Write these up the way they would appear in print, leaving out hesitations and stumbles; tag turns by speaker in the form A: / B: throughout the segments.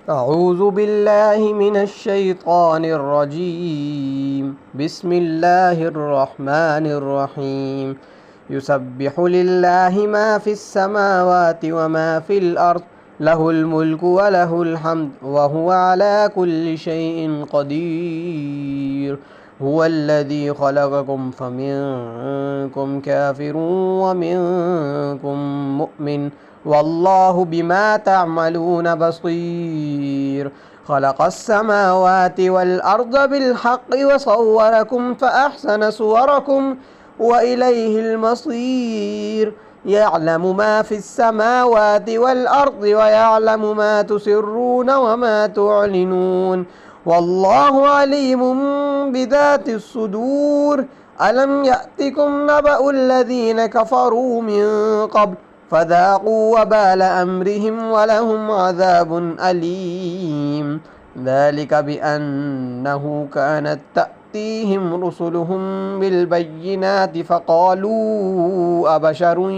A: أعوذ بالله من الشيطان الرجيم. بسم الله الرحمن الرحيم. يسبح لله ما في السماوات وما في الأرض، له الملك وله الحمد وهو على كل شيء قدير. هو الذي خلقكم فمنكم كافر ومنكم مؤمن، والله بما تعملون بصير. خلق السماوات والأرض بالحق وصوركم فأحسن صوركم وإليه المصير. يعلم ما في السماوات والأرض ويعلم ما تسرون وما تعلنون، والله عليم بذات الصدور. ألم يأتكم نبأ الذين كفروا من قبل فذاقوا وبال أمرهم ولهم عذاب أليم. ذلك بأنه كانت تأتيهم رسلهم بالبينات فقالوا أبشر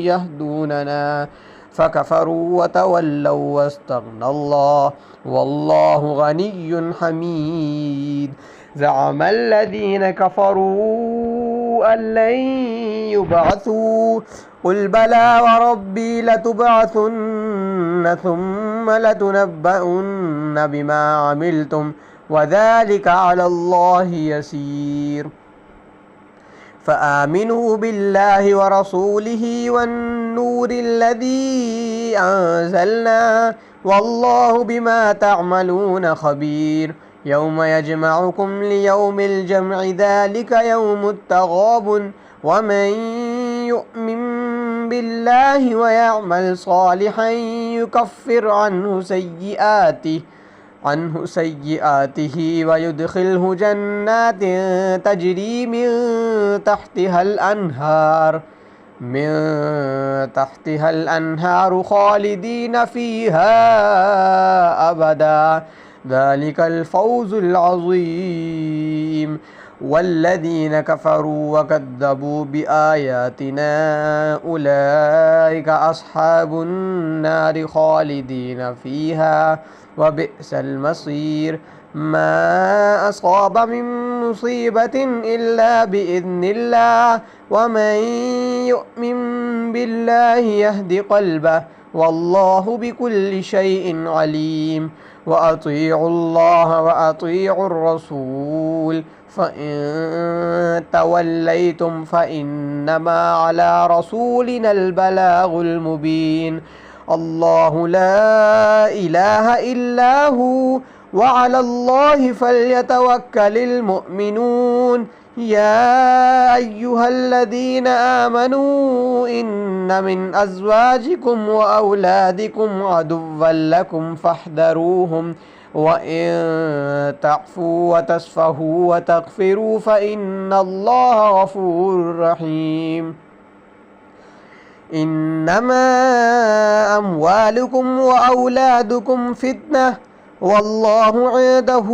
A: يهدوننا فكفروا وتولوا واستغنى الله والله غني حميد. زعم الذين كفروا أن لن يبعثوا، قل بلى وربي لتبعثن ثم لتنبؤن بما عملتم وذلك على الله يسير. فآمنوا بالله ورسوله والنور الذي أنزلنا والله بما تعملون خبير. يوم يجمعكم ليوم الجمع ذلك يوم التغابن، ومن يؤمن بالله ويعمل صالحا يكفر عنه سيئاته ويدخله جنات تجري من تحتها الأنهار خالدين فيها أبدا، ذلك الفوز العظيم. والذين كفروا وكذبوا بآياتنا أولئك أصحاب النار خالدين فيها وبئس المصير. ما أصاب من مصيبة إلا بإذن الله، ومن يؤمن بالله يهد قلبه والله بكل شيء عليم. وأطيعوا الله وأطيعوا الرسول، فإن توليتم فإنما على رسولنا البلاغ المبين. الله لا إله إلا هو وعلى الله فليتوكل المؤمنون. يا أيها الذين آمنوا إن من أزواجكم وأولادكم عدوا لكم فاحذروهم، وإن تعفوا وتصفحوا وتغفروا فإن الله غفور رحيم. إنما أموالكم وأولادكم فتنة والله عنده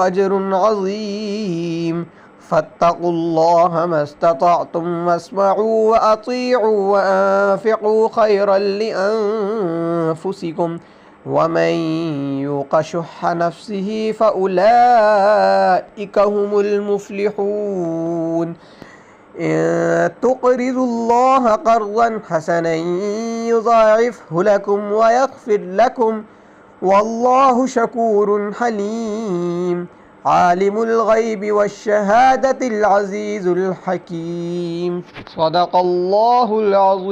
A: أجر عظيم. فاتقوا الله ما استطعتم واسمعوا وأطيعوا وأنفقوا خيرا لأنفسكم، ومن يوق شح نفسه فأولئك هم المفلحون. إن تقرضوا الله قرضا حسنا يضاعفه لكم ويغفر لكم والله شكور حليم. عالم الغيب والشهادة العزيز الحكيم. صدق الله العظيم.